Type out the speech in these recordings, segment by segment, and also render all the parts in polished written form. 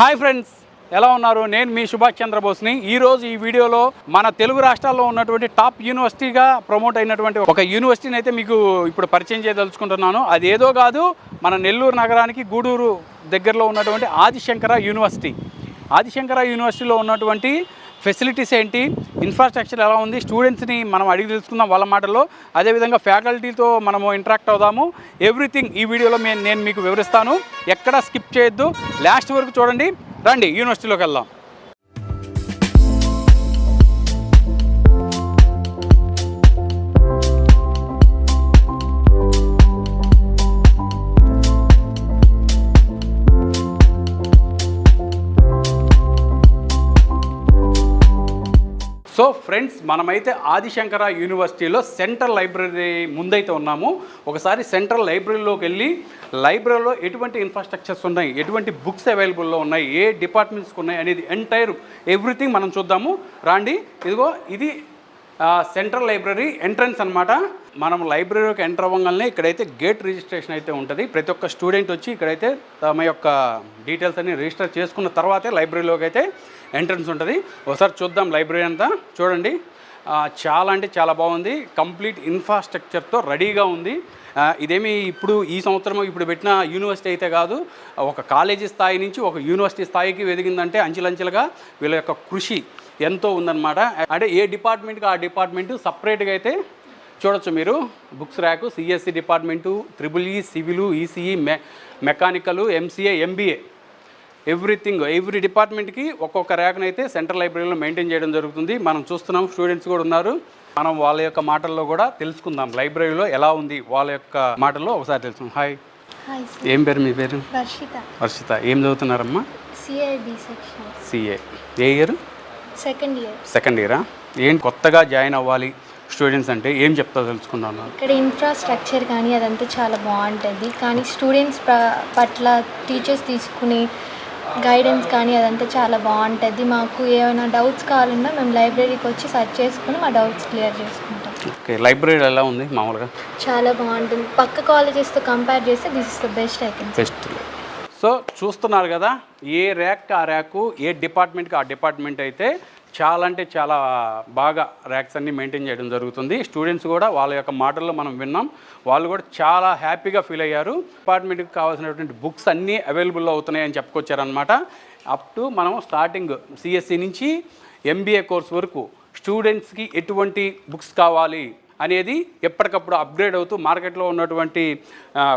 Hi friends, ఎలా ఉన్నారు? నేను మీ సుభాష్ చంద్రబోస్ని. ఈరోజు ఈ వీడియోలో మన తెలుగు రాష్ట్రాల్లో ఉన్నటువంటి టాప్ యూనివర్సిటీగా ప్రమోట్ అయినటువంటి ఒక యూనివర్సిటీని అయితే మీకు ఇప్పుడు పరిచయం చేయదలుచుకుంటున్నాను. అది ఏదో కాదు, మన నెల్లూరు నగరానికి గూడూరు దగ్గరలో ఉన్నటువంటి ఆదిశంకర యూనివర్సిటీ. ఆదిశంకర యూనివర్సిటీలో ఉన్నటువంటి ఫెసిలిటీస్ ఏంటి, ఇన్ఫ్రాస్ట్రక్చర్ ఎలా ఉంది, స్టూడెంట్స్ని మనం అడిగి తెలుసుకుందాం వాళ్ళ మాటల్లో. అదేవిధంగా ఫ్యాకల్టీతో మనము ఇంటరాక్ట్ అవుదాము. ఎవ్రీథింగ్ ఈ వీడియోలో నేను మీకు వివరిస్తాను. ఎక్కడా స్కిప్ చేయొద్దు, లాస్ట్ వరకు చూడండి. రండి యూనివర్సిటీలోకి వెళ్దాం. సో ఫ్రెండ్స్, మనమైతే ఆదిశంకర యూనివర్సిటీలో సెంట్రల్ లైబ్రరీ ముందైతే ఉన్నాము. ఒకసారి సెంట్రల్ లైబ్రరీలోకి వెళ్ళి లైబ్రరీలో ఎటువంటి ఇన్ఫ్రాస్ట్రక్చర్స్ ఉన్నాయి, ఎటువంటి బుక్స్ అవైలబుల్లో ఉన్నాయి, ఏ డిపార్ట్మెంట్స్కి ఉన్నాయి అనేది ఎంటైర్ ఎవ్రీథింగ్ మనం చూద్దాము. రాండి. ఇదిగో ఇది సెంట్రల్ లైబ్రరీ ఎంట్రన్స్ అనమాట. మనం లైబ్రరీలోకి ఎంటర్ అవ్వగానే ఇక్కడైతే గేట్ రిజిస్ట్రేషన్ అయితే ఉంటుంది. ప్రతి ఒక్క స్టూడెంట్ వచ్చి ఇక్కడైతే తమ యొక్క డీటెయిల్స్ అన్ని రిజిస్టర్ చేసుకున్న తర్వాతే లైబ్రరీలోకి అయితే ఎంట్రన్స్ ఉంటుంది. ఒకసారి చూద్దాం లైబ్రరీ అంతా. చూడండి, చాలా అంటే చాలా బాగుంది. కంప్లీట్ ఇన్ఫ్రాస్ట్రక్చర్తో రెడీగా ఉంది. ఇదేమి ఇప్పుడు ఈ సంవత్సరం ఇప్పుడు పెట్టిన యూనివర్సిటీ అయితే కాదు, ఒక కాలేజీ స్థాయి నుంచి ఒక యూనివర్సిటీ స్థాయికి ఎదిగిందంటే అంచెలంచెలుగా వీళ్ళ యొక్క కృషి ఎంతో ఉందన్నమాట. అంటే ఏ డిపార్ట్మెంట్కి ఆ డిపార్ట్మెంటు సపరేట్గా అయితే చూడొచ్చు మీరు. Books rack, CSC department, triple E, civil, ECE, mechanical, MCA, MBA, everything every డిపార్ట్మెంట్కి ఒక్కొక్క ర్యాక్ని అయితే సెంట్రల్ లైబ్రరీలో మెయింటైన్ చేయడం జరుగుతుంది. మనం చూస్తున్నాం, స్టూడెంట్స్ కూడా ఉన్నారు. మనం వాళ్ళ యొక్క మాటల్లో కూడా తెలుసుకుందాం లైబ్రరీలో ఎలా ఉంది వాళ్ళ యొక్క మాటల్లో ఒకసారి తెలుసుకుందాం. హాయ్, ఏం పేరు మీ పేరు? వర్షిత. ఏం చదువుతున్నారమ్మా? సిఏ. ఏ ఇయర్? సెకండ్ ఇయరా? ఏం కొత్తగా జాయిన్ అవ్వాలి స్టూడెంట్స్ అంటే ఏం చెప్తా తెలుసుకున్నాను. ఇక్కడ ఇన్ఫ్రాస్ట్రక్చర్ కానీ అదంతా చాలా బాగుంటుంది. కానీ స్టూడెంట్స్ పట్ల టీచర్స్ తీసుకునే గైడెన్స్ కానీ అదంతా చాలా బాగుంటుంది. మాకు ఏమైనా డౌట్స్ కావాలన్నా మేము లైబ్రరీకి వచ్చి సర్చ్ చేసుకుని మా డౌట్స్ క్లియర్ చేసుకుంటాం. ఓకే, లైబ్రరీ ఎలా ఉంది మామూలుగా? చాలా బాగుంటుంది. పక్క కాలేజెస్తో కంపేర్ చేస్తే this is the best I can. Best. So చూస్తున్నారు కదా, ఏ ర్యాక్ ఆ ర్యాకు, ఏ డిపార్ట్మెంట్కి ఆ డిపార్ట్మెంట్ అయితే చాలా అంటే చాలా బాగా ర్యాక్స్ అన్నీ మెయింటైన్ చేయడం జరుగుతుంది. స్టూడెంట్స్ కూడా వాళ్ళ యొక్క మాటల్లో మనం విన్నాం, వాళ్ళు కూడా చాలా హ్యాపీగా ఫీల్ అయ్యారు. డిపార్ట్మెంట్కి కావాల్సినటువంటి బుక్స్ అన్నీ అవైలబుల్లో అవుతున్నాయని చెప్పుకొచ్చారనమాట. అప్ టు మనం స్టార్టింగ్ సిఎస్సి నుంచి ఎంబీఏ కోర్స్ వరకు స్టూడెంట్స్కి ఎటువంటి బుక్స్ కావాలి అనేది ఎప్పటికప్పుడు అప్గ్రేడ్ అవుతూ మార్కెట్లో ఉన్నటువంటి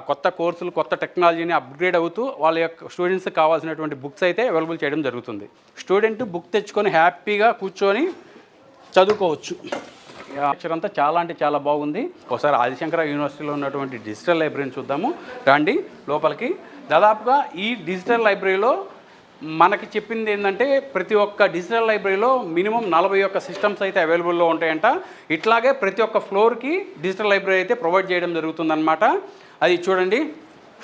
కొత్త కోర్సులు, కొత్త టెక్నాలజీని అప్గ్రేడ్ అవుతూ వాళ్ళ యొక్క స్టూడెంట్స్కి కావాల్సినటువంటి బుక్స్ అయితే అవైలబుల్ చేయడం జరుగుతుంది. స్టూడెంట్ బుక్ తెచ్చుకొని హ్యాపీగా కూర్చొని చదువుకోవచ్చు. అక్షరం అంతా చాలా అంటే చాలా బాగుంది. ఒకసారి ఆదిశంకర యూనివర్సిటీలో ఉన్నటువంటి డిజిటల్ లైబ్రరీని చూద్దాము. రండి లోపలికి. దాదాపుగా ఈ డిజిటల్ లైబ్రరీలో మనకి చెప్పింది ఏంటంటే ప్రతి ఒక్క డిజిటల్ లైబ్రరీలో మినిమం 41 సిస్టమ్స్ అయితే అవైలబుల్లో ఉంటాయంట. ఇట్లాగే ప్రతి ఒక్క ఫ్లోర్కి డిజిటల్ లైబ్రరీ అయితే ప్రొవైడ్ చేయడం జరుగుతుందన్నమాట. అది చూడండి,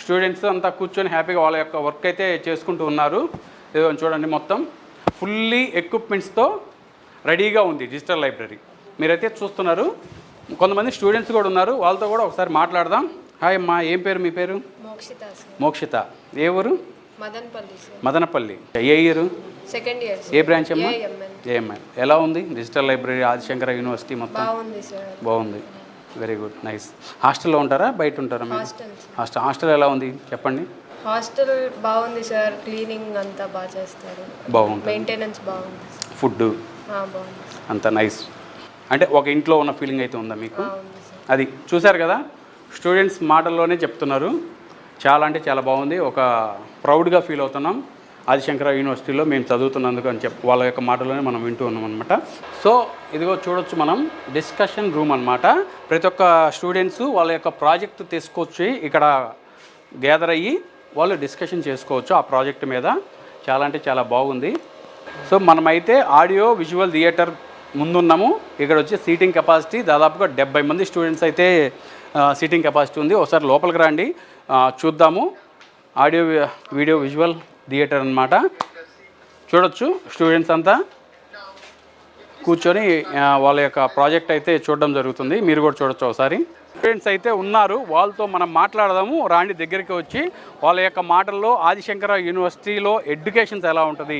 స్టూడెంట్స్ అంతా కూర్చొని హ్యాపీగా వాళ్ళ యొక్క వర్క్ అయితే చేసుకుంటూ ఉన్నారు. చూడండి, మొత్తం ఫుల్లీ ఎక్విప్మెంట్స్తో రెడీగా ఉంది డిజిటల్ లైబ్రరీ. మీరైతే చూస్తున్నారు. కొంతమంది స్టూడెంట్స్ కూడా ఉన్నారు, వాళ్ళతో కూడా ఒకసారి మాట్లాడదాం. హాయ్ అమ్మా, ఏం పేరు మీ పేరు? మోక్షిత. ఏ ఊరు? మదనపల్లి. ఏ ఇయర్? Second year. ఏ బ్రాంచ్ అమ్మా? ఏఎంఐ. ఎలా ఉంది డిజిటల్ లైబ్రరీ ఆదిశంకర యూనివర్సిటీ మొత్తం? బాగుంది. Very good, nice. హాస్టల్లో ఉంటారా బయట ఉంటారా మీరు? హాస్టల్ ఎలా ఉంది చెప్పండి. హాస్టల్ బాగుంది సార్, క్లీనింగ్ అంతా బాగా చేస్తారు, బాగుంది, మెయింటెనెన్స్ బాగుంది, ఫుడ్ బాగుంది, అంతా నైస్. అంటే ఒక ఇంట్లో ఉన్న ఫీలింగ్ అయితే ఉందా మీకు? అది చూశారు కదా, స్టూడెంట్స్ మాటల్లోనే చెప్తున్నారు. చాలా అంటే చాలా బాగుంది. ఒక ప్రౌడ్గా ఫీల్ అవుతున్నాం ఆదిశంకర యూనివర్సిటీలో మేము చదువుతున్నందుకు అని వాళ్ళ యొక్క మాటలోనే మనం వింటూ ఉన్నాం అనమాట. సో ఇదిగో చూడొచ్చు, మనం డిస్కషన్ రూమ్ అనమాట. ప్రతి ఒక్క స్టూడెంట్స్ వాళ్ళ యొక్క ప్రాజెక్ట్ తీసుకొచ్చి ఇక్కడ గ్యాదర్ అయ్యి వాళ్ళు డిస్కషన్ చేసుకోవచ్చు ఆ ప్రాజెక్ట్ మీద. చాలా అంటే చాలా బాగుంది. సో మనమైతే ఆడియో విజువల్ థియేటర్ ముందున్నాము. ఇక్కడ వచ్చి సీటింగ్ కెపాసిటీ దాదాపుగా 70 మంది స్టూడెంట్స్ అయితే సీటింగ్ కెపాసిటీ ఉంది. ఒకసారి లోపలికి రండి, చూద్దాము. ఆడియో వీడియో విజువల్ థియేటర్ అనమాట. చూడొచ్చు, స్టూడెంట్స్ అంతా కూర్చొని వాళ్ళ యొక్క ప్రాజెక్ట్ అయితే చూడడం జరుగుతుంది. మీరు కూడా చూడొచ్చు ఒకసారి. స్టూడెంట్స్ అయితే ఉన్నారు, వాళ్ళతో మనం మాట్లాడదాము. రాండి దగ్గరికి వచ్చి వాళ్ళ యొక్క మాటల్లో ఆదిశంకర యూనివర్సిటీలో ఎడ్యుకేషన్స్ ఎలా ఉంటుంది,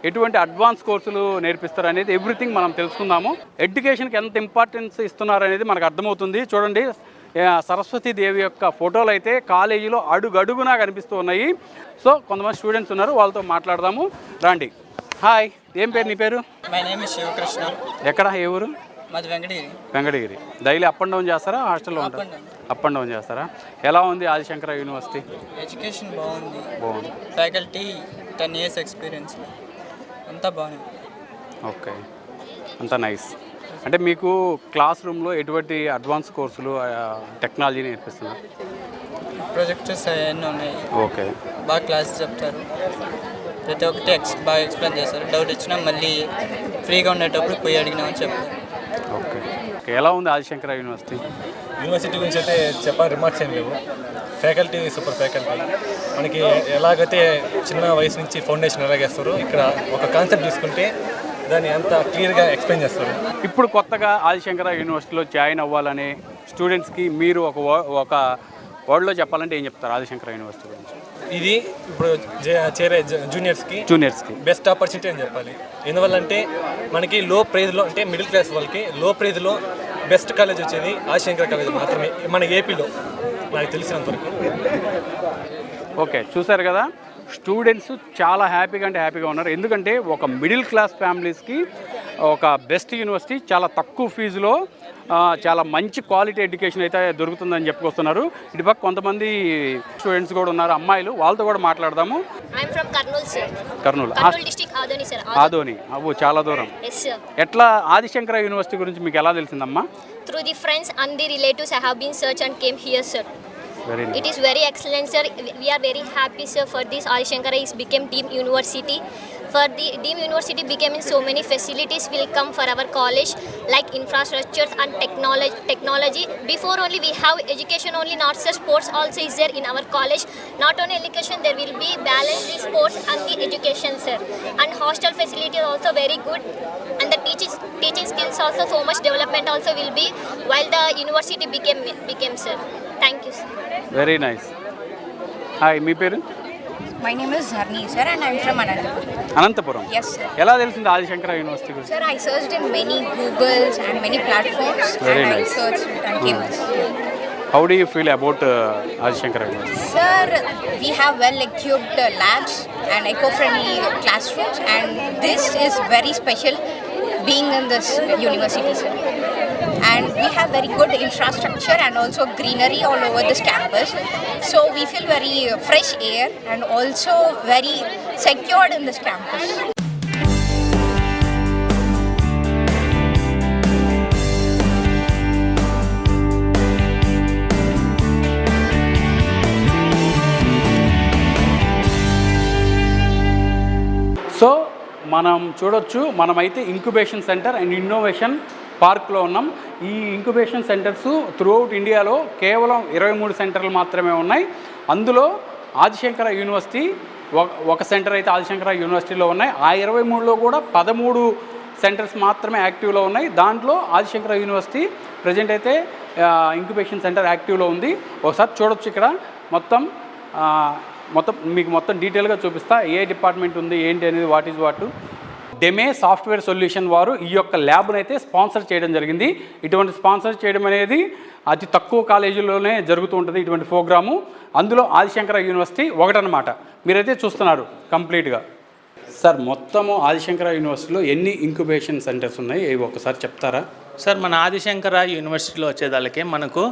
ఎటువంటి అడ్వాన్స్ కోర్సులు నేర్పిస్తారు అనేది ఎవ్రీథింగ్ మనం తెలుసుకుందాము. ఎడ్యుకేషన్కి ఎంత ఇంపార్టెన్స్ ఇస్తున్నారు అనేది మనకు అర్థమవుతుంది. చూడండి, సరస్వతీ దేవి యొక్క ఫోటోలు అయితే కాలేజీలో అడుగడుగునా కనిపిస్తూ ఉన్నాయి. సో కొంతమంది స్టూడెంట్స్ ఉన్నారు, వాళ్ళతో మాట్లాడదాము. రాండి. హాయ్, ఏం పేరు నీ పేరు? My name is Shivakrishna. ఎక్కడ, ఏ ఊరు? మాది Venkatagiri. Venkatagiri. Daily up and down చేస్తారా, హాస్టల్లో ఉంటారా? అప్ అండ్ డౌన్ చేస్తారా? ఎలా ఉంది ఆదిశంకర యూనివర్సిటీ? ఎడ్యుకేషన్ బాగుంది. బాగుంది. ఫ్యాకల్టీ 10 years ఎక్స్పీరియన్స్, అంతా బాగుంది. ఓకే, అంతా నైస్. అంటే మీకు క్లాస్ రూమ్లో ఎటువంటి అడ్వాన్స్ కోర్సులు టెక్నాలజీ నేర్పిస్తున్నారు? ప్రొజెక్టర్స్ అవన్నీ ఉన్నాయి. ఓకే, బాగా క్లాస్ చెప్తారు, ప్రతి ఒక్కటి బాగా ఎక్స్ప్లెయిన్ చేస్తారు. డౌట్ వచ్చినా మళ్ళీ ఫ్రీగా ఉండేటప్పుడు పోయి అడిగినామని చెప్తారు. ఓకే. ఎలా ఉంది ఆదిశంకర యూనివర్సిటీ? యూనివర్సిటీ గురించి అయితే చెప్పాలి, రిమార్క్స్ ఏం లేవు. Faculty super faculty. మనకి ఎలాగైతే చిన్న వయసు నుంచి ఫౌండేషన్ ఎలాగేస్తారో ఇక్కడ ఒక కాన్సెప్ట్ తీసుకుంటే దాన్ని అంత క్లియర్గా ఎక్స్ప్లెయిన్ చేస్తారు. ఇప్పుడు కొత్తగా ఆదిశంకర యూనివర్సిటీలో జాయిన్ అవ్వాలనే స్టూడెంట్స్కి మీరు ఒక వర్డ్లో చెప్పాలంటే ఏం చెప్తారు ఆదిశంకర యూనివర్సిటీ గురించి? ఇది ఇప్పుడు చేరే జూనియర్స్కి బెస్ట్ ఆపర్చునిటీ అని చెప్పాలి. ఎందువల్లంటే మనకి లో ప్రైజ్లో, అంటే మిడిల్ క్లాస్ వాళ్ళకి లో ప్రైజ్లో బెస్ట్ కాలేజ్ వచ్చేది ఆదిశంకర కాలేజ్ మాత్రమే మన ఏపీలో, నాకు తెలిసినంతవరకు. ఓకే, చూసారు కదా, స్టూడెంట్స్ చాలా హ్యాపీగా ఉన్నారు. ఎందుకంటే ఒక మిడిల్ క్లాస్ ఫ్యామిలీస్కి ఒక బెస్ట్ యూనివర్సిటీ చాలా తక్కువ ఫీజులో చాలా మంచి క్వాలిటీ ఎడ్యుకేషన్ అయితే దొరుకుతుందని చెప్పుకొస్తున్నారు. ఇటుపక్క కొంతమంది స్టూడెంట్స్ కూడా ఉన్నారు, అమ్మాయిలు, వాళ్ళతో కూడా మాట్లాడదాము. Kurnool district Adoni sir. ఆదోని, అవ్వు చాలా దూరం. ఎట్లా ఆదిశంకర యూనివర్సిటీ గురించి మీకు ఎలా తెలిసిందమ్మా? Through the friends and the relatives I have been searched and came here, sir. Very nice. It is very excellent, sir. We are very happy, sir, for this Aadishankara is became deemed university. For the deemed university becoming so many facilities will come for our college, like infrastructures and technology. Before only we have education only, not just sports also is there in our college. Not only education, there will be balance the sports and the education, sir. And hostel facility is also very good. And the teaching skills also so much development also will be while the university became, sir. Thank you, sir. Very nice. Hi, మీ పేరు? My name is Dharni, sir, and I'm from Anantapur. Anantapuram. Yes, sir. ఎలా తెలిసింది Adi Shankara university గురించి? Sir, I searched in many Googles and many platforms. Very and nice. I searched and came us. How do you feel about Adi Shankara university? Sir, we have well-equipped labs and eco-friendly classrooms, and this is very special being in this university, sir. And we have very good infrastructure and also greenery all over this campus. So we feel very fresh air and also very secured in this campus. So మనం చూడొచ్చు, మనమైతే incubation centre and innovation పార్క్లో ఉన్నాం. ఈ incubation centres throughout ఇండియాలో కేవలం 23 సెంటర్లు మాత్రమే ఉన్నాయి. అందులో ఆదిశంకర యూనివర్సిటీ ఒక సెంటర్ అయితే ఆదిశంకర యూనివర్సిటీలో ఉన్నాయి. ఆ 23లో కూడా 13 సెంటర్స్ మాత్రమే యాక్టివ్లో ఉన్నాయి. దాంట్లో ఆదిశంకర యూనివర్సిటీ ప్రజెంట్ అయితే ఇంక్యుబేషన్ సెంటర్ యాక్టివ్లో ఉంది. ఒకసారి చూడొచ్చు, ఇక్కడ మొత్తం మీకు మొత్తం డీటెయిల్గా చూపిస్తా, ఏ డిపార్ట్మెంట్ ఉంది ఏంటి అనేది, వాట్ ఈజ్ వాట్. డెమే సాఫ్ట్వేర్ సొల్యూషన్ వారు ఈ యొక్క ల్యాబ్ను అయితే స్పాన్సర్ చేయడం జరిగింది. ఇటువంటి స్పాన్సర్ చేయడం అనేది అతి తక్కువ కాలేజీల్లోనే జరుగుతూ ఉంటుంది ఇటువంటి ప్రోగ్రాము. అందులో ఆదిశంకర యూనివర్సిటీ ఒకటనమాట. మీరైతే చూస్తున్నారు కంప్లీట్గా. సార్, మొత్తము ఆదిశంకర యూనివర్సిటీలో ఎన్ని ఇంక్యుబేషన్ సెంటర్స్ ఉన్నాయి ఒకసారి చెప్తారా? సార్, మన ఆదిశంకర యూనివర్సిటీలో వచ్చేదానికి మనకు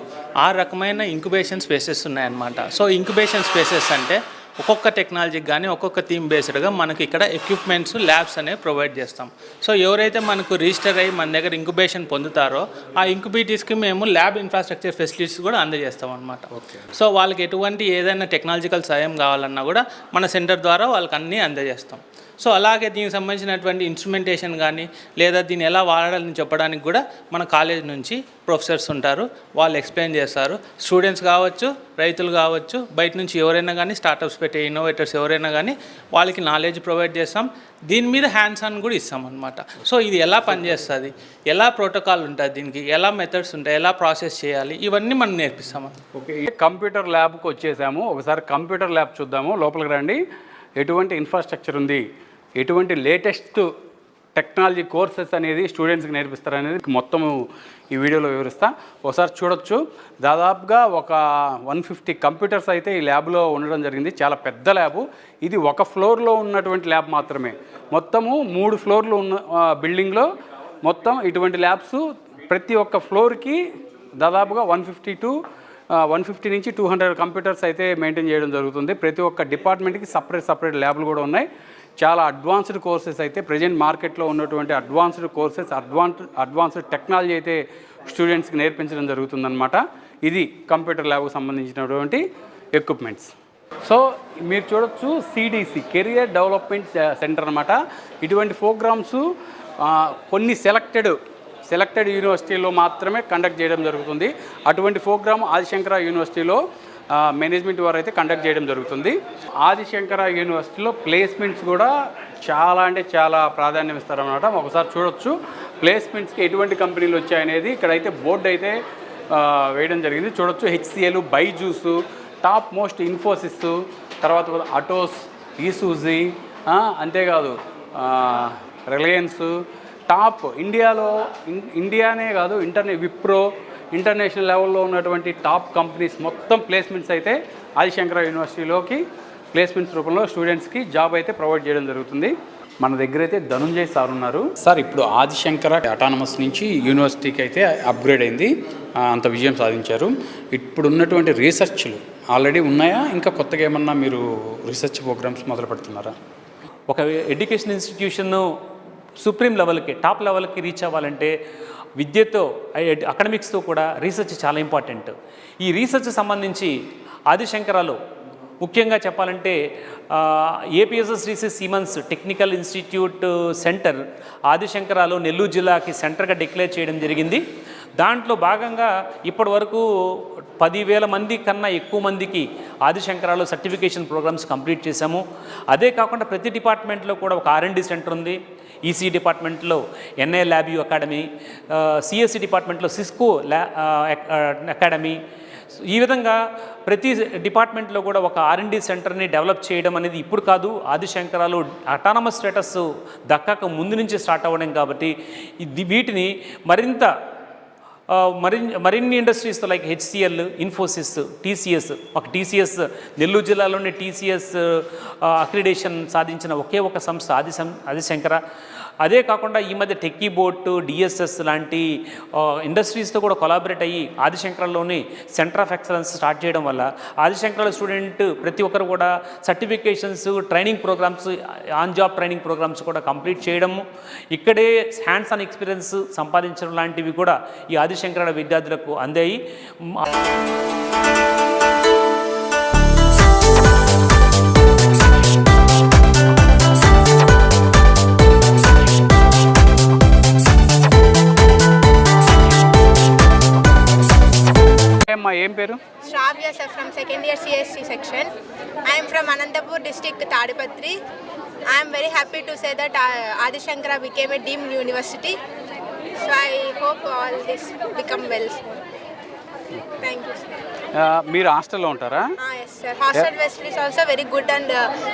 6 రకమైన ఇంక్యుబేషన్ స్పేసెస్ ఉన్నాయన్నమాట. సో ఇంక్యుబేషన్ స్పేసెస్ అంటే ఒక్కొక్క టెక్నాలజీకి కానీ ఒక్కొక్క థీమ్ బేస్డ్గా మనకి ఇక్కడ ఎక్విప్మెంట్స్, ల్యాబ్స్ అనేవి ప్రొవైడ్ చేస్తాం. సో ఎవరైతే మనకు రిజిస్టర్ అయ్యి మన దగ్గర ఇంక్యుబేషన్ పొందుతారో ఆ ఇంక్యుబేటీస్కి మేము ల్యాబ్ ఇన్ఫ్రాస్ట్రక్చర్ ఫెసిలిటీస్ కూడా అందజేస్తాం అనమాట. సో వాళ్ళకి ఎటువంటి ఏదైనా టెక్నాలజికల్ సాయం కావాలన్నా కూడా మన సెంటర్ ద్వారా వాళ్ళకి అన్నీ అందజేస్తాం. సో అలాగే దీనికి సంబంధించినటువంటి ఇన్స్ట్రుమెంటేషన్ కానీ లేదా దీన్ని ఎలా వాడాలని చెప్పడానికి కూడా మన కాలేజ్ నుంచి ప్రొఫెసర్స్ ఉంటారు, వాళ్ళు ఎక్స్ప్లెయిన్ చేస్తారు. స్టూడెంట్స్ కావచ్చు, రైతులు కావచ్చు, బయట నుంచి ఎవరైనా కానీ స్టార్టప్స్ పెట్టే ఇన్నోవేటర్స్ ఎవరైనా కానీ వాళ్ళకి నాలెడ్జ్ ప్రొవైడ్ చేస్తాం. దీని మీద హ్యాండ్స్ ఆన్ కూడా ఇస్తాం అనమాట. సో ఇది ఎలా పనిచేస్తుంది, ఎలా ప్రోటోకాల్ ఉంటుంది, దీనికి ఎలా మెథడ్స్ ఉంటాయి, ఎలా ప్రాసెస్ చేయాలి, ఇవన్నీ మనం నేర్పిస్తాం. ఓకే, కంప్యూటర్ ల్యాబ్కి వచ్చేసాము. ఒకసారి కంప్యూటర్ ల్యాబ్ చూద్దాము. లోపలికి రండి. ఎటువంటి ఇన్ఫ్రాస్ట్రక్చర్ ఉంది, ఎటువంటి లేటెస్ట్ టెక్నాలజీ కోర్సెస్ అనేది స్టూడెంట్స్కి నేర్పిస్తారు అనేది మొత్తము ఈ వీడియోలో వివరిస్తా. ఒకసారి చూడొచ్చు. దాదాపుగా ఒక 150 కంప్యూటర్స్ అయితే ఈ ల్యాబ్లో ఉండడం జరిగింది. చాలా పెద్ద ల్యాబు. ఇది ఒక ఫ్లోర్లో ఉన్నటువంటి ల్యాబ్ మాత్రమే. మొత్తము 3 ఫ్లోర్లు ఉన్న బిల్డింగ్లో మొత్తం ఇటువంటి ల్యాబ్స్ ప్రతి ఒక్క ఫ్లోర్కి దాదాపుగా 150 నుంచి 200 కంప్యూటర్స్ అయితే మెయింటైన్ చేయడం జరుగుతుంది. ప్రతి ఒక్క డిపార్ట్మెంట్కి సపరేట్ ల్యాబ్లు కూడా ఉన్నాయి. చాలా అడ్వాన్స్డ్ కోర్సెస్ అయితే ప్రజెంట్ మార్కెట్లో ఉన్నటువంటి అడ్వాన్స్డ్ కోర్సెస్, అడ్వాన్స్డ్ టెక్నాలజీ అయితే స్టూడెంట్స్కి నేర్పించడం జరుగుతుందన్నమాట. ఇది కంప్యూటర్ ల్యాబ్కు సంబంధించినటువంటి ఎక్విప్మెంట్స్. సో మీరు చూడొచ్చు, సిడిసి కెరియర్ డెవలప్మెంట్ సెంటర్ అనమాట. ఇటువంటి ప్రోగ్రామ్స్ కొన్ని సెలెక్టెడ్ యూనివర్సిటీలో మాత్రమే కండక్ట్ చేయడం జరుగుతుంది. అటువంటి ప్రోగ్రామ్ ఆదిశంకర యూనివర్సిటీలో మేనేజ్మెంట్ వారు అయితే కండక్ట్ చేయడం జరుగుతుంది. ఆదిశంకర యూనివర్సిటీలో ప్లేస్మెంట్స్ కూడా చాలా ప్రాధాన్యం ఇస్తారన్నమాట. ఒకసారి చూడొచ్చు ప్లేస్మెంట్స్కి ఎటువంటి కంపెనీలు వచ్చాయనేది ఇక్కడైతే బోర్డు అయితే వేయడం జరిగింది. చూడొచ్చు, HCl, Byju's, top most Infosys, తర్వాత అటోస్, ఈసూజీ, అంతేకాదు రిలయన్స్, టాప్ ఇండియానే కాదు విప్రో, ఇంటర్నేషనల్ లెవెల్లో ఉన్నటువంటి టాప్ కంపెనీస్ మొత్తం ప్లేస్మెంట్స్ అయితే ఆదిశంకర యూనివర్సిటీలోకి ప్లేస్మెంట్స్ రూపంలో స్టూడెంట్స్కి జాబ్ అయితే ప్రొవైడ్ చేయడం జరుగుతుంది. మన దగ్గర అయితే ధనుంజయ్ సార్ ఉన్నారు. సార్, ఇప్పుడు ఆదిశంకర అటానమస్ నుంచి యూనివర్సిటీకి అయితే అప్గ్రేడ్ అయింది, అంత విజయం సాధించారు. ఇప్పుడు ఉన్నటువంటి రీసెర్చ్లు ఆల్రెడీ ఉన్నాయా, ఇంకా కొత్తగా ఏమన్నా మీరు రీసెర్చ్ ప్రోగ్రామ్స్ మొదలు పెడుతున్నారా? ఒక ఎడ్యుకేషన్ ఇన్స్టిట్యూషన్ సుప్రీం లెవెల్కి, టాప్ లెవెల్కి రీచ్ అవ్వాలంటే విద్యతో, అకాడమిక్స్తో కూడా రీసెర్చ్ చాలా ఇంపార్టెంట్. ఈ రీసెర్చ్ సంబంధించి ఆదిశంకరాలో ముఖ్యంగా చెప్పాలంటే APSS research Siemens technical institute centre ఆదిశంకరాలో నెల్లూరు జిల్లాకి సెంటర్గా డిక్లేర్ చేయడం జరిగింది. దాంట్లో భాగంగా ఇప్పటి వరకు 10,000 మంది కన్నా ఎక్కువ మందికి ఆదిశంకరాలో సర్టిఫికేషన్ ప్రోగ్రామ్స్ కంప్లీట్ చేశాము. అదే కాకుండా ప్రతి డిపార్ట్మెంట్లో కూడా ఒక R&D సెంటర్ ఉంది. ఈసీ డిపార్ట్మెంట్లో ఎన్ఐ ల్యాబ్ అకాడమీ, సిఎస్సి డిపార్ట్మెంట్లో సిస్కో అకాడమీ. ఈ విధంగా ప్రతి డిపార్ట్మెంట్లో కూడా ఒక R&D సెంటర్ని డెవలప్ చేయడం అనేది ఇప్పుడు కాదు, ఆదిశంకరాలో అటానమస్ స్టేటస్ దక్కాక ముందు నుంచి స్టార్ట్ అవ్వడం కాబట్టి వీటిని మరిన్ని ఇండస్ట్రీస్తో లైక్ హెచ్సిఎల్, ఇన్ఫోసిస్, టీసీఎస్. ఒక టీసీఎస్ నెల్లూరు జిల్లాలోని టీసీఎస్ అక్రిడేషన్ సాధించిన ఒకే ఒక సంస్థ ఆదిశంకర. అదే కాకుండా ఈ మధ్య టెక్కీ బోట్, డిఎస్ఎస్ లాంటి ఇండస్ట్రీస్తో కూడా కొలాబరేట్ అయ్యి ఆదిశంకరలోని సెంటర్ ఆఫ్ ఎక్సలెన్స్ స్టార్ట్ చేయడం వల్ల ఆదిశంకర స్టూడెంట్ ప్రతి ఒక్కరు కూడా certifications, training programmes, on job training programmes కూడా కంప్లీట్ చేయడము, ఇక్కడే హ్యాండ్స్ ఆన్ ఎక్స్పీరియన్స్ సంపాదించడం లాంటివి కూడా ఈ ఆదిశంకర విద్యార్థులకు అందాయి. ఏం పేరు? Shravya sir from second year CSC section. I am from Anantapur district, Tadipatri. I am very happy to say that Adishankara became a deemed university. So I hope all this become well. Thank you sir. మీరు హాస్టల్లో ఉంటారా? Yes sir. Hostel facilities is also very good and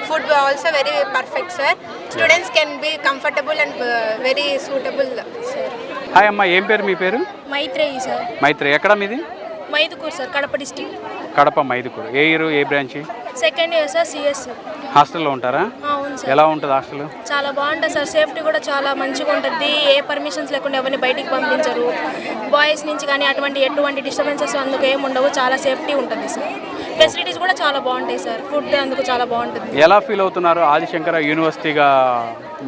food also very perfect sir. Students can be comfortable and very suitable sir. Hi అమ్మా, ఏం పేరు మీ పేరు? Maitreyi sir. Maitreyi. ఎక్కడ మీది? Mydukur sir, Kadapa district. కడప మైదుకూరు. ఏ ఇయర్, ఏ branch? Second year sir, CSC. హాస్టల్లో ఉంటారా? అవును సార్. ఎలా ఉంటుంది హాస్టల్? చాలా బాగుంటుంది సార్, సేఫ్టీ కూడా చాలా మంచిగా ఉంటుంది. ఏ పర్మిషన్స్ లేకుండా ఎవరిని బయటికి పంపించరు. బాయ్స్ నుంచి కానీ ఎటువంటి డిస్టర్బెన్సెస్ అందుకు ఏమి ఉండవు. చాలా సేఫ్టీ ఉంటుంది సార్. ఫెసిలిటీస్ కూడా చాలా బాగుంటాయి సార్. ఫుడ్ అందుకు చాలా బాగుంటుంది. ఎలా ఫీల్ అవుతున్నారు ఆదిశంకర యూనివర్సిటీగా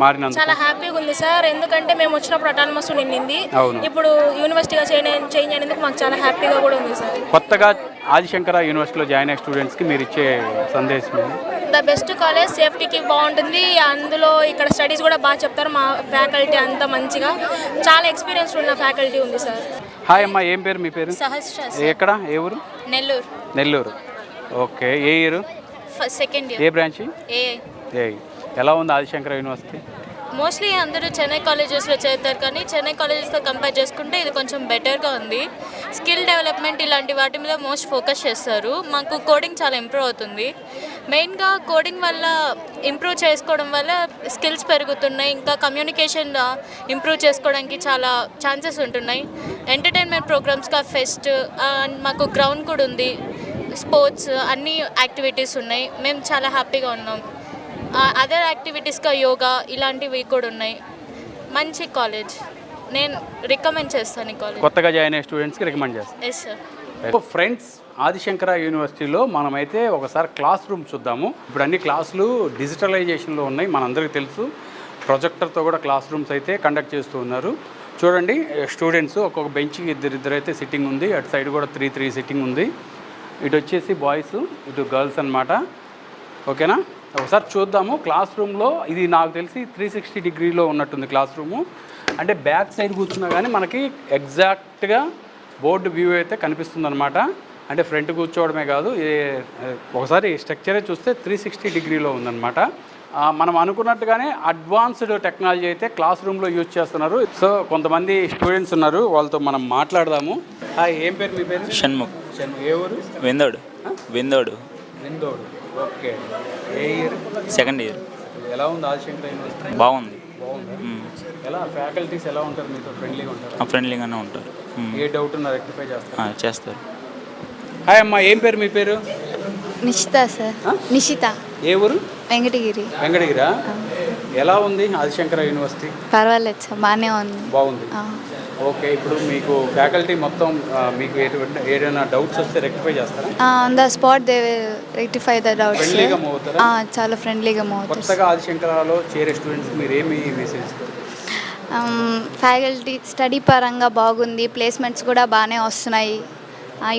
మారినందుకు? చాలా హ్యాపీగా ఉంది సార్, ఎందుకంటే మేము వచ్చినప్పుడు అటానమస్ నిండింది, ఇప్పుడు యూనివర్సిటీగా చేంజ్ అయినందుకు మాకు చాలా హ్యాపీగా కూడా ఉంది సార్. కొత్తగా ఆదిశంకర యూనివర్సిటీలో జాయిన్ అయ్యే స్టూడెంట్స్కి మీరు ఇచ్చే సందేశం? ద బెస్ట్ కాలేజ్, సేఫ్టీకి బాగుంటుంది, అందులో ఇక్కడ స్టడీస్ కూడా బాగా చెప్తారు. మా ఫ్యాకల్టీ అంతా మంచిగా, చాలా ఎక్స్పీరియన్స్ ఉన్న ఫ్యాకల్టీ ఉంది సార్. హాయ్ అమ్మా, ఏం పేరు మీ పేరు? సహస్ర. ఎక్కడ, ఏ ఊరు? నెల్లూరు. నెల్లూరు. ఓకే, ఏ ఇయర్? Second year. ఏ బ్రాంచ్? ఏ. ఎలా ఉంది ఆదిశంకర యూనివర్సిటీ? మోస్ట్లీ అందరూ చెన్నై కాలేజెస్లో చేస్తారు, కానీ చెన్నై కాలేజెస్తో కంపేర్ చేసుకుంటే ఇది కొంచెం బెటర్గా ఉంది. స్కిల్ డెవలప్మెంట్ ఇలాంటి వాటి మీద మోస్ట్ ఫోకస్ చేస్తారు. మాకు కోడింగ్ చాలా ఇంప్రూవ్ అవుతుంది. మెయిన్గా కోడింగ్ వల్ల ఇంప్రూవ్ చేసుకోవడం వల్ల స్కిల్స్ పెరుగుతున్నాయి. ఇంకా కమ్యూనికేషన్ ఇంప్రూవ్ చేసుకోవడానికి చాలా ఛాన్సెస్ ఉంటున్నాయి. ఎంటర్టైన్మెంట్ ప్రోగ్రామ్స్గా ఫెస్ట్, మాకు గ్రౌండ్ కూడా ఉంది, స్పోర్ట్స్ అన్ని యాక్టివిటీస్ ఉన్నాయి. మేము చాలా హ్యాపీగా ఉన్నాం. అదర్ యాక్టివిటీస్గా యోగా ఇలాంటివి కూడా ఉన్నాయి. మంచి కాలేజ్, నేను రికమెండ్ చేస్తాను ఈ కాలేజ్. కొత్తగా జాయిన్ అయ్యే స్టూడెంట్స్కి రికమెండ్ చేస్తాను. Yes sir. ఫ్రెండ్స్, ఆదిశంకర యూనివర్సిటీలో మనమైతే ఒకసారి క్లాస్ రూమ్ చూద్దాము. ఇప్పుడు అన్ని క్లాసులు డిజిటలైజేషన్లో ఉన్నాయి, మనందరికీ తెలుసు. ప్రొజెక్టర్తో కూడా క్లాస్ రూమ్స్ అయితే కండక్ట్ చేస్తూ ఉన్నారు. చూడండి, స్టూడెంట్స్ ఒక్కొక్క బెంచ్కి ఇద్దరు అయితే సిట్టింగ్ ఉంది. అటు సైడ్ కూడా త్రీ సిట్టింగ్ ఉంది. ఇటు వచ్చేసి బాయ్స్, ఇటు గర్ల్స్ అన్నమాట. ఓకేనా, ఒకసారి చూద్దాము క్లాస్ రూమ్లో. ఇది నాకు తెలిసి 360 డిగ్రీలో ఉన్నట్టుంది క్లాస్ రూము. అంటే బ్యాక్ సైడ్ కూర్చున్నా కానీ మనకి ఎగ్జాక్ట్గా బోర్డు వ్యూ అయితే కనిపిస్తుంది అనమాట. అంటే ఫ్రంట్ కూర్చోవడమే కాదు, ఒకసారి స్ట్రక్చరే చూస్తే 360 డిగ్రీలో ఉందన్నమాట. మనం అనుకున్నట్టుగానే అడ్వాన్స్డ్ టెక్నాలజీ అయితే క్లాస్ రూమ్లో యూజ్ చేస్తున్నారు. సో కొంతమంది స్టూడెంట్స్ ఉన్నారు, వాళ్ళతో మనం మాట్లాడదాము. ఏం పేరు మీ పేరు? షణ్ముఖ్. ఏ ఊరు? విందోడు. ఓకే, ఏ ఇయర్? Second year. ఎలా ఉంది ఆదిశంకర యూనివర్సిటీ? బాగుంది. ఎలా ఫ్యాకల్టీస్ ఎలా ఉంటారు? మీతో ఫ్రెండ్లీగా ఉంటారు? ఫ్రెండ్లీగానే ఉంటారు. ఏ డౌట్ ఉన్నా రెక్టిఫై చేస్తారు. హాయ్ అమ్మా, ఏం పేరు మీ పేరు? నిషిత సార్. నిషిత. ఏ ఊరు? వెంకటగిరా. ఎలా ఉంది ఆదిశంకర యూనివర్సిటీ? పర్వాలేదు సార్, బాగానే ఉంది. బాగుంది. ఓకే, ఇప్పుడు మీకు ఫ్యాకల్టీ మొత్తం మీకు ఏదైనా డౌట్స్ వస్తే రెక్టిఫై చేస్తారా? On the spot they rectify the doubts. ఫ్రెండ్లీగా మూవ్ అవుతారా? చాలా ఫ్రెండ్లీగా మూవ్ అవుతారు. కొత్తగా ఆదిశంకరలో చేరే స్టూడెంట్స్ మీరు ఏమి మెసేజ్ ఇస్తారు? ఫ్యాకల్టీ స్టడీ పరంగా బాగుంది, ప్లేస్మెంట్స్ కూడా బాగానే వస్తున్నాయి.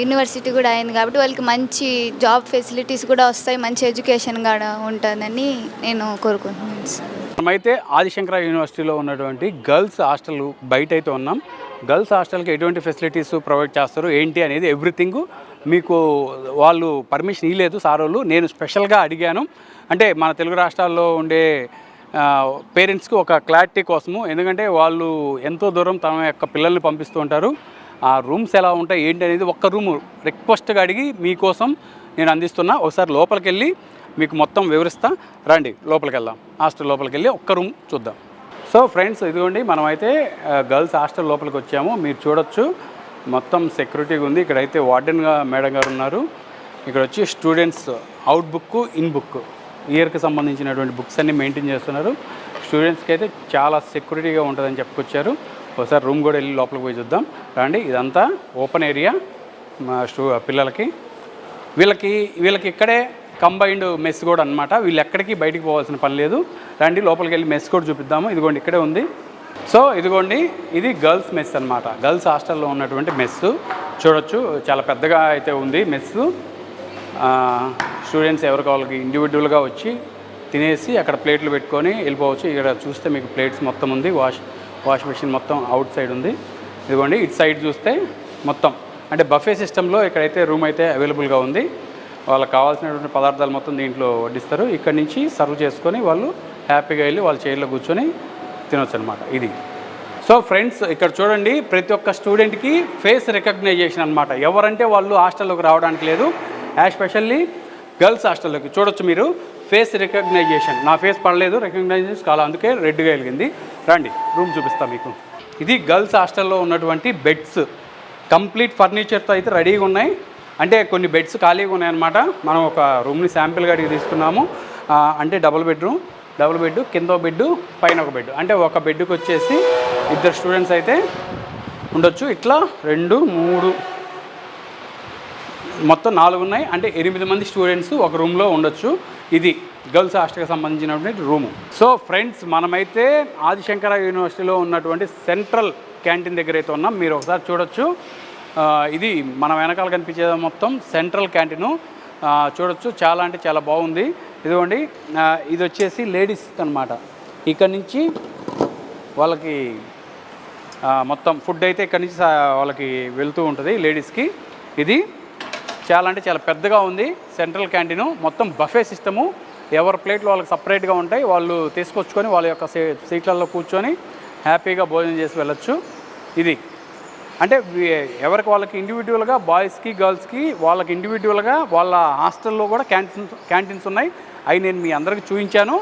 యూనివర్సిటీ కూడా అయింది కాబట్టి వాళ్ళకి మంచి జాబ్ ఫెసిలిటీస్ కూడా వస్తాయి, మంచి ఎడ్యుకేషన్ కూడా ఉంటుందని నేను కోరుకుంటున్నాను. మనమైతే ఆదిశంకర యూనివర్సిటీలో ఉన్నటువంటి గర్ల్స్ హాస్టల్ బయట అయితే ఉన్నాం. గర్ల్స్ హాస్టల్కి ఎటువంటి ఫెసిలిటీస్ ప్రొవైడ్ చేస్తారు ఏంటి అనేది ఎవ్రీథింగ్ మీకు వాళ్ళు పర్మిషన్ ఇవ్వలేదు సార్ వాళ్ళు. నేను స్పెషల్గా అడిగాను, అంటే మన తెలుగు రాష్ట్రాల్లో ఉండే పేరెంట్స్కి ఒక క్లారిటీ కోసము. ఎందుకంటే వాళ్ళు ఎంతో దూరం తమ యొక్క పిల్లల్ని పంపిస్తూ ఉంటారు. ఆ రూమ్స్ ఎలా ఉంటాయి ఏంటి అనేది ఒక్క రూమ్ రిక్వెస్ట్గా అడిగి మీకోసం నేను అందిస్తున్నా. ఒకసారి లోపలికి వెళ్ళి మీకు మొత్తం వివరిస్తా. రండి లోపలికి వెళ్దాం. హాస్టల్ లోపలికి వెళ్ళి ఒక్క రూమ్ చూద్దాం. సో ఫ్రెండ్స్, ఇదిగోండి మనమైతే గర్ల్స్ హాస్టల్ లోపలికి వచ్చాము. మీరు చూడొచ్చు మొత్తం సెక్యూరిటీగా ఉంది. ఇక్కడైతే వార్డెన్గా మేడం గారు ఉన్నారు. ఇక్కడ వచ్చి students out book, in book, ఇయర్కి సంబంధించినటువంటి బుక్స్ అన్నీ మెయింటైన్ చేస్తున్నారు. స్టూడెంట్స్కి అయితే చాలా సెక్యూరిటీగా ఉంటుందని చెప్పుకొచ్చారు. ఒకసారి రూమ్ కూడా వెళ్ళి లోపలికి పోయి చూద్దాం. రండి, ఇదంతా ఓపెన్ ఏరియా మా పిల్లలకి. వీళ్ళకి ఇక్కడే కంబైన్డ్ మెస్ కూడా అనమాట. వీళ్ళు ఎక్కడికి బయటికి పోవాల్సిన పని లేదు. రండి లోపలికి వెళ్ళి మెస్ కూడా చూపిద్దాము. ఇదిగోండి ఇక్కడే ఉంది. సో ఇదిగోండి, ఇది గర్ల్స్ మెస్ అనమాట. గర్ల్స్ హాస్టల్లో ఉన్నటువంటి మెస్ చూడొచ్చు. చాలా పెద్దగా అయితే ఉంది మెస్. స్టూడెంట్స్ ఎవరికి వాళ్ళకి ఇండివిజువల్గా వచ్చి తినేసి అక్కడ ప్లేట్లు పెట్టుకొని వెళ్ళిపోవచ్చు. ఇక్కడ చూస్తే మీకు ప్లేట్స్ మొత్తం ఉంది. వాష్ మెషిన్ మొత్తం అవుట్ సైడ్ ఉంది. ఇదిగోండి ఇటు సైడ్ చూస్తే మొత్తం అంటే బఫే సిస్టంలో ఇక్కడైతే రూమ్ అయితే అవైలబుల్గా ఉంది. వాళ్ళకి కావాల్సినటువంటి పదార్థాలు మొత్తం దీంట్లో వడ్డిస్తారు. ఇక్కడ నుంచి సర్వ్ చేసుకొని వాళ్ళు హ్యాపీగా వెళ్ళి వాళ్ళ చైర్లో కూర్చొని తినొచ్చు అనమాట. ఇది సో ఫ్రెండ్స్, ఇక్కడ చూడండి ప్రతి ఒక్క స్టూడెంట్కి ఫేస్ రికగ్నైజేషన్ అనమాట. ఎవరంటే వాళ్ళు హాస్టల్లోకి రావడానికి లేదు. ఎస్పెషల్లీ గర్ల్స్ హాస్టల్లోకి చూడొచ్చు మీరు ఫేస్ రికగ్నైజేషన్. నా ఫేస్ పడలేదు, రికగ్నైజేషన్ కాదు, అందుకే రెడ్గా వెలిగింది. రండి రూమ్ చూపిస్తాను మీకు. ఇది గర్ల్స్ హాస్టల్లో ఉన్నటువంటి బెడ్స్. కంప్లీట్ ఫర్నిచర్తో అయితే రెడీగా ఉన్నాయి. అంటే కొన్ని బెడ్స్ ఖాళీగా ఉన్నాయన్నమాట. మనం ఒక రూమ్ని శాంపిల్గా అడిగి తీసుకున్నాము. అంటే డబుల్ బెడ్, కింద బెడ్, పైన ఒక బెడ్. అంటే ఒక బెడ్కి వచ్చేసి 2 స్టూడెంట్స్ అయితే ఉండొచ్చు. ఇట్లా 2, 3 మొత్తం 4 ఉన్నాయి. అంటే 8 మంది స్టూడెంట్స్ ఒక రూమ్లో ఉండొచ్చు. ఇది గర్ల్స్ హాస్టల్కి సంబంధించినటువంటి రూము. సో ఫ్రెండ్స్, మనమైతే ఆదిశంకర యూనివర్సిటీలో ఉన్నటువంటి సెంట్రల్ క్యాంటీన్ దగ్గర అయితే ఉన్నాం. మీరు ఒకసారి చూడొచ్చు. ఇది మన వెనకాల కనిపించేది మొత్తం సెంట్రల్ క్యాంటీను. చూడొచ్చు, చాలా అంటే చాలా బాగుంది. ఇదిగోండి ఇది వచ్చేసి లేడీస్ అన్నమాట. ఇక్కడ నుంచి వాళ్ళకి మొత్తం ఫుడ్ అయితే ఇక్కడ నుంచి వాళ్ళకి వెళ్తూ ఉంటుంది లేడీస్కి. ఇది చాలా అంటే చాలా పెద్దగా ఉంది సెంట్రల్ క్యాంటీను. మొత్తం బఫే సిస్టము, ఎవరి ప్లేట్లు వాళ్ళకి సపరేట్గా ఉంటాయి. వాళ్ళు తీసుకొచ్చుకొని వాళ్ళ యొక్క సీట్లలో కూర్చొని హ్యాపీగా భోజనం చేసి వెళ్ళొచ్చు. ఇది అంటే ఎవరికి వాళ్ళకి ఇండివిజువల్గా బాయ్స్కి గర్ల్స్కి వాళ్ళకి ఇండివిజువల్గా వాళ్ళ హాస్టల్లో కూడా క్యాంటీన్స్ ఉన్నాయి. అవి నేను మీ అందరికీ చూపించాను.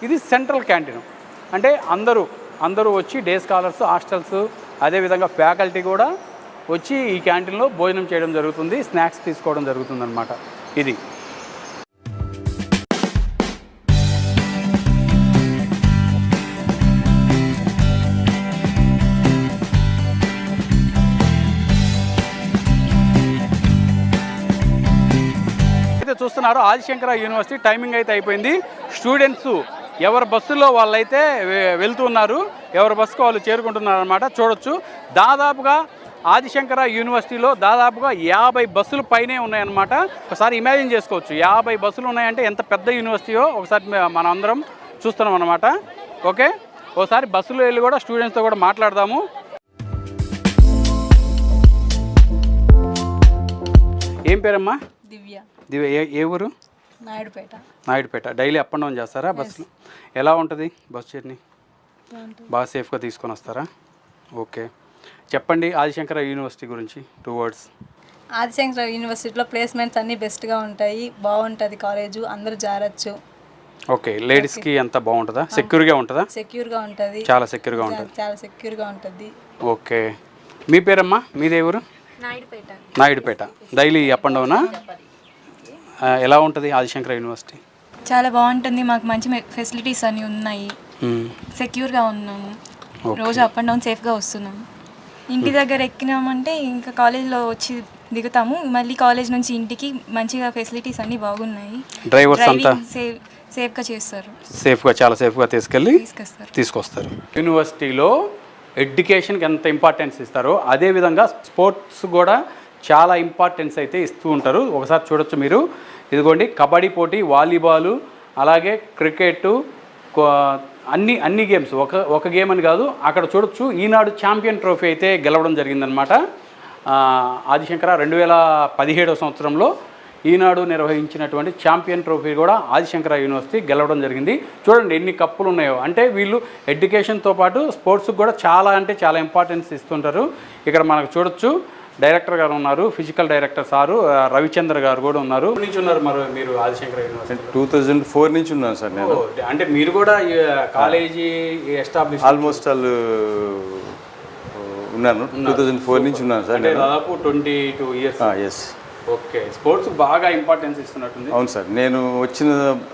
ఇది సెంట్రల్ క్యాంటీన్ అంటే అందరూ వచ్చి డే స్కాలర్స్, హాస్టల్స్, అదేవిధంగా ఫ్యాకల్టీ కూడా వచ్చి ఈ క్యాంటీన్లో భోజనం చేయడం జరుగుతుంది, స్నాక్స్ తీసుకోవడం జరుగుతుంది అన్నమాట. ఇది చూస్తున్నారు ఆదిశంకర యూనివర్సిటీ. టైమింగ్ అయితే అయిపోయింది. స్టూడెంట్స్ ఎవరి బస్సుల్లో వాళ్ళైతే వెళ్తూ ఉన్నారు, ఎవరి బస్సుకు వాళ్ళు చేరుకుంటున్నారు అన్నమాట. చూడొచ్చు దాదాపుగా ఆదిశంకర యూనివర్సిటీలో దాదాపుగా 50 బస్సులు పైనే ఉన్నాయన్నమాట. ఒకసారి ఇమాజిన్ చేసుకోవచ్చు 50 బస్సులు ఉన్నాయంటే ఎంత పెద్ద యూనివర్సిటీయో ఒకసారి మనం అందరం చూస్తున్నాం అన్నమాట. ఓకే, ఒకసారి బస్సులో వెళ్ళి కూడా స్టూడెంట్స్తో కూడా మాట్లాడదాము. ఏం పేరమ్మా? దివ్య. ఏ ఊరు? Naidupeta. Daily up and down చేస్తారా బస్సులు? ఎలా ఉంటుంది బస్ జర్నీ? బాగా సేఫ్గా తీసుకొని వస్తారా? ఓకే, చెప్పండి ఆదిశంకర యూనివర్సిటీ గురించి 2 words. ఆదిశంకర యూనివర్సిటీలో ప్లేస్మెంట్స్ అన్నీ బెస్ట్గా ఉంటాయి, బాగుంటుంది కాలేజు, అందరూ జారచ్చు. ఓకే, లేడీస్కి అంత బాగుంటుందా? సెక్యూర్గా ఉంటుందా? సెక్యూర్గా ఉంటుంది, చాలా సెక్యూర్గా ఉంటుంది. చాలా సెక్యూర్గా ఉంటుంది. ఓకే, మీ పేరమ్మా? మీదే ఊరు? నాయుడుపేట. డైలీ అప్ అండ్ డౌనా? ఎలా ఉంటుంది ఆదిశంకర యూనివర్సిటీ? చాలా బాగుంటుంది, మాకు మంచి ఫెసిలిటీస్ అన్నీ ఉన్నాయి, సెక్యూర్గా ఉన్నాము, రోజు అప్ అండ్ డౌన్ సేఫ్గా వస్తున్నాము. ఇంటి దగ్గర ఎక్కినామంటే ఇంకా కాలేజ్లో వచ్చి దిగుతాము, మళ్ళీ కాలేజ్ నుంచి ఇంటికి మంచిగా ఫెసిలిటీస్ అన్నీ బాగున్నాయి. డ్రైవర్స్ అంతా సేఫ్గా చేస్తారు, చాలా సేఫ్గా తీసుకొస్తారు. యూనివర్సిటీలో ఎడ్యుకేషన్కి ఎంత ఇంపార్టెన్స్ ఇస్తారో అదేవిధంగా స్పోర్ట్స్ కూడా చాలా ఇంపార్టెన్స్ అయితే ఇస్తూ ఉంటారు. ఒకసారి చూడొచ్చు మీరు. ఇదిగోండి కబడ్డీ పోటీ, వాలీబాలు, అలాగే క్రికెట్, అన్ని గేమ్స్, ఒక గేమ్ అని కాదు. అక్కడ చూడొచ్చు ఈనాడు ఛాంపియన్ ట్రోఫీ అయితే గెలవడం జరిగిందనమాట. ఆదిశంకర 2017వ సంవత్సరంలో ఈనాడు నిర్వహించినటువంటి ఛాంపియన్ ట్రోఫీ కూడా ఆదిశంకర యూనివర్సిటీ గెలవడం జరిగింది. చూడండి ఎన్ని కప్పులు ఉన్నాయో. అంటే వీళ్ళు ఎడ్యుకేషన్తో పాటు స్పోర్ట్స్కి కూడా చాలా ఇంపార్టెన్స్ ఇస్తుంటారు. ఇక్కడ మనకు చూడొచ్చు డైరెక్టర్ గారు ఉన్నారు, ఫిజికల్ డైరెక్టర్ సారు రవిచంద్ర గారు కూడా ఉన్నారు. నుంచి ఉన్నారు మీరు ఆదిశంకర యూనివర్సిటీ? 2004 నుంచి ఉన్నాను సార్ నేను. అంటే మీరు కూడా కాలేజీ ఎస్టాబ్లిష్ ఆల్మోస్ట్ ఉన్నాను. 2004 నుంచి ఉన్నాను సార్. దాదాపు 22 years. ఎస్. ఓకే, స్పోర్ట్స్ బాగా ఇంపార్టెన్స్ ఇస్తున్నట్టుంది. అవును సార్, నేను వచ్చిన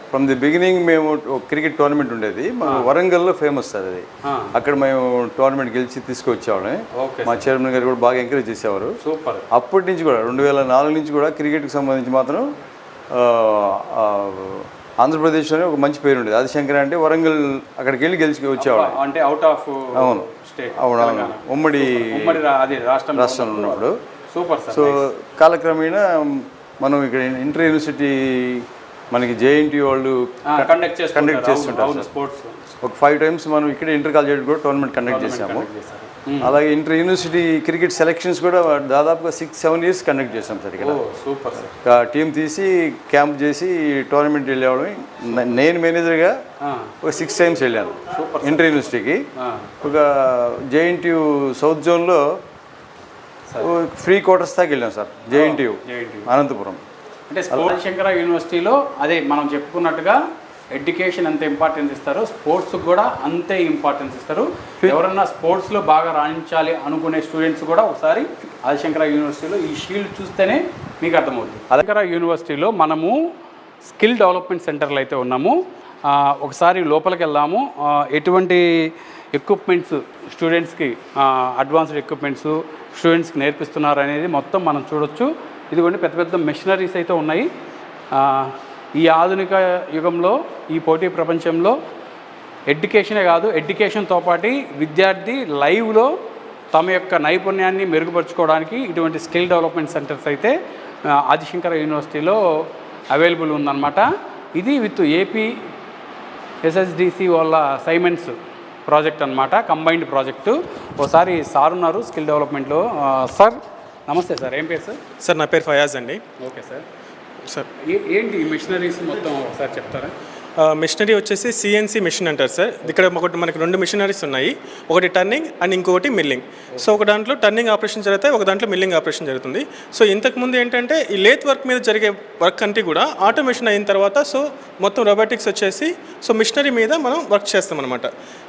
ఫ్రమ్ ది బిగినింగ్ మేము క్రికెట్ టోర్నమెంట్ ఉండేది మా వరంగల్లో, ఫేమస్ సార్ అది. అక్కడ మేము టోర్నమెంట్ గెలిచి తీసుకొచ్చేవాళ్ళని. మా చైర్మన్ గారు కూడా బాగా ఎంకరేజ్ చేసేవారు. సూపర్. అప్పటి నుంచి కూడా 2004 నుంచి కూడా క్రికెట్కి సంబంధించి మాత్రం ఆంధ్రప్రదేశ్లోనే ఒక మంచి పేరు ఉండేది. ఆదిశంకర అంటే వరంగల్ అక్కడికి వెళ్ళి గెలిచి వచ్చేవాళ్ళం. అంటే అవుట్ ఆఫ్ అవును ఉమ్మడి రాష్ట్రంలో ఉన్నప్పుడు. సూపర్. సో కాలక్రమేణా మనం ఇక్కడ ఇంటర్ యూనివర్సిటీ మనకి జేఎన్టీ వాళ్ళు కండక్ట్ చేస్తుంటారు స్పోర్ట్స్. ఒక 5 times మనం ఇక్కడ ఇంటర్ కాలేజ్ కూడా టోర్నమెంట్ కండక్ట్ చేసాము. అలాగే ఇంటర్ యూనివర్సిటీ క్రికెట్ సెలక్షన్స్ కూడా దాదాపుగా 6-7 years కండక్ట్ చేసాం సార్. ఇక్కడ సూపర్ టీం తీసి క్యాంప్ చేసి టోర్నమెంట్ వెళ్ళేవాళ్ళం. నేను మేనేజర్గా ఒక 6 times వెళ్ళాను ఇంటర్ యూనివర్సిటీకి. ఒక జేఎన్టీయూ సౌత్ జోన్లో ఫ్రీ క్వార్టర్స్ దాకా వెళ్ళాం సార్. జేఎన్టీయూ అనంతపురం. అంటే ఆదిశంకర యూనివర్సిటీలో అదే మనం చెప్పుకున్నట్టుగా ఎడ్యుకేషన్ ఎంత ఇంపార్టెన్స్ ఇస్తారో స్పోర్ట్స్కి కూడా అంతే ఇంపార్టెన్స్ ఇస్తారు. ఎవరన్నా స్పోర్ట్స్లో బాగా రాణించాలి అనుకునే స్టూడెంట్స్ కూడా ఒకసారి ఆదిశంకర యూనివర్సిటీలో ఈ షీల్డ్ చూస్తేనే మీకు అర్థమవుతుంది. ఆదిశంకర యూనివర్సిటీలో మనము స్కిల్ డెవలప్మెంట్ సెంటర్లో అయితే ఉన్నాము. ఒకసారి లోపలికి వెళ్దాము. ఎటువంటి ఎక్విప్మెంట్స్ స్టూడెంట్స్కి, అడ్వాన్స్డ్ ఎక్విప్మెంట్స్ స్టూడెంట్స్కి నేర్పిస్తున్నారు అనేది మొత్తం మనం చూడొచ్చు. ఇదిగోండి పెద్ద పెద్ద మెషినరీస్ అయితే ఉన్నాయి. ఈ ఆధునిక యుగంలో, ఈ పోటీ ప్రపంచంలో ఎడ్యుకేషనే కాదు, ఎడ్యుకేషన్తో పాటు విద్యార్థి లైవ్లో తమ యొక్క నైపుణ్యాన్ని మెరుగుపరుచుకోవడానికి ఇటువంటి స్కిల్ డెవలప్మెంట్ సెంటర్స్ అయితే ఆదిశంకర యూనివర్సిటీలో అవైలబుల్ ఉందన్నమాట. ఇది విత్ ఏపీ ఎస్ఎస్డిసి వాళ్ళ సైమెన్స్ ప్రాజెక్ట్ అనమాట, కంబైన్డ్ ప్రాజెక్టు. ఒకసారి సార్ ఉన్నారు స్కిల్ డెవలప్మెంట్లో. సార్ నమస్తే సార్, ఏం పేరు సార్? సార్ నా పేరు ఫయాజ్ అండి. Okay sir. ఏంటి మిషనరీస్ మొత్తం ఒకసారి చెప్తారా? మిషనరీ వచ్చేసి సిఎన్సి మిషన్ అంటారు సార్. ఇక్కడ మనకి 2 మిషనరీస్ ఉన్నాయి, ఒకటి టర్నింగ్ అండ్ ఇంకొకటి మిల్లింగ్. సో ఒక దాంట్లో టర్నింగ్ ఆపరేషన్ జరుగుతాయి, ఒక దాంట్లో మిల్లింగ్ ఆపరేషన్ జరుగుతుంది. సో ఇంతకుముందు ఏంటంటే ఈ లేత్ వర్క్ మీద జరిగే వర్క్ అంతా కూడా ఆటోమేషన్ అయిన తర్వాత సో మొత్తం రోబోటిక్స్ వచ్చేసి సో మిషనరీ మీద మనం వర్క్ చేస్తాం అనమాట.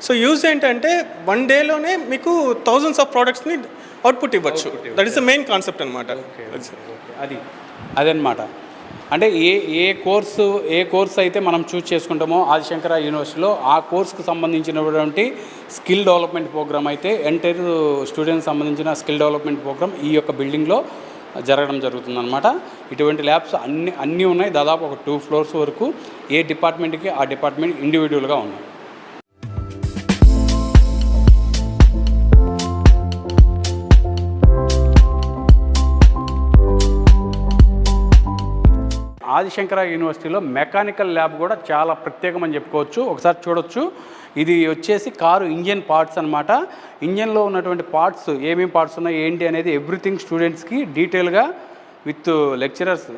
సో యూజ్ ఏంటంటే 1 డేలోనే మీకు థౌజండ్స్ ఆఫ్ ప్రోడక్ట్స్ని అవుట్పుట్ ఇవ్వచ్చు. That is the main concept అనమాట. అదనమాట. అంటే ఏ కోర్సు అయితే మనం చూస్ చేసుకుంటామో ఆదిశంకర యూనివర్సిటీలో ఆ కోర్సుకు సంబంధించినటువంటి స్కిల్ డెవలప్మెంట్ ప్రోగ్రామ్ అయితే ఎంటైర్ స్టూడెంట్స్ సంబంధించిన స్కిల్ డెవలప్మెంట్ ప్రోగ్రామ్ ఈ యొక్క బిల్డింగ్లో జరగడం జరుగుతుందన్నమాట. ఇటువంటి ల్యాబ్స్ అన్నీ ఉన్నాయి, దాదాపు ఒక 2 ఫ్లోర్స్ వరకు. ఏ డిపార్ట్మెంట్కి ఆ డిపార్ట్మెంట్ ఇండివిజువల్గా ఉన్నాయి. ఆదిశంకర యూనివర్సిటీలో మెకానికల్ ల్యాబ్ కూడా చాలా ప్రత్యేకమని చెప్పుకోవచ్చు. ఒకసారి చూడొచ్చు. ఇది వచ్చేసి కారు ఇంజన్ పార్ట్స్ అనమాట. ఇంజన్లో ఉన్నటువంటి పార్ట్స్ ఏమేమి పార్ట్స్ ఉన్నాయి ఏంటి అనేది ఎవ్రీథింగ్ స్టూడెంట్స్కి డీటెయిల్గా విత్ లెక్చరర్స్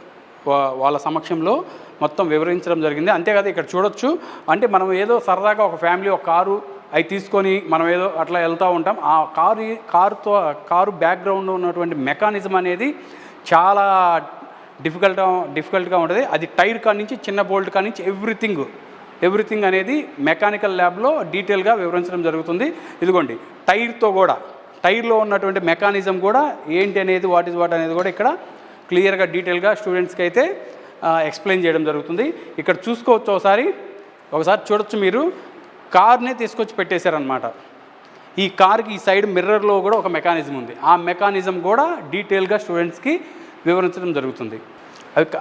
వాళ్ళ సమక్షంలో మొత్తం వివరించడం జరిగింది. అంతేకాదు ఇక్కడ చూడొచ్చు, అంటే మనం ఏదో సరదాగా ఒక ఫ్యామిలీ ఒక కారు అవి తీసుకొని మనం ఏదో అట్లా వెళ్తూ ఉంటాం. ఆ కారు బ్యాక్గ్రౌండ్లో ఉన్నటువంటి మెకానిజం అనేది చాలా డిఫికల్ట్గా ఉంటుంది. అది టైర్ కాడి నుంచి చిన్న బోల్ట్ కాడి నుంచి ఎవ్రీథింగ్ అనేది మెకానికల్ ల్యాబ్లో డీటెయిల్గా వివరించడం జరుగుతుంది. ఇదిగోండి టైర్లో ఉన్నటువంటి మెకానిజం కూడా ఏంటి అనేది వాట్ అనేది కూడా ఇక్కడ క్లియర్గా డీటెయిల్గా స్టూడెంట్స్కి అయితే ఎక్స్ప్లెయిన్ చేయడం జరుగుతుంది. ఇక్కడ చూసుకోవచ్చు, ఒకసారి చూడొచ్చు. మీరు కార్నే తీసుకొచ్చి పెట్టేశారనమాట. ఈ కార్కి ఈ సైడ్ మిర్రర్లో కూడా ఒక మెకానిజం ఉంది. ఆ మెకానిజం కూడా డీటెయిల్గా స్టూడెంట్స్కి వివరించడం జరుగుతుంది.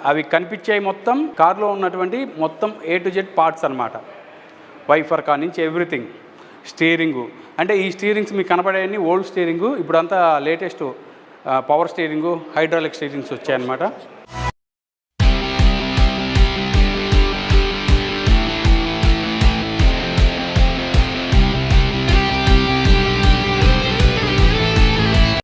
అవి కనిపించాయి మొత్తం కార్లో ఉన్నటువంటి మొత్తం A to Z పార్ట్స్ అనమాట. వైఫర్ కార్ నుంచి ఎవ్రీథింగ్. స్టీరింగు అంటే ఈ స్టీరింగ్స్ మీకు కనపడేవన్నీ ఓల్డ్ స్టీరింగు, ఇప్పుడంతా latest power steering, hydraulic steerings వచ్చాయన్నమాట.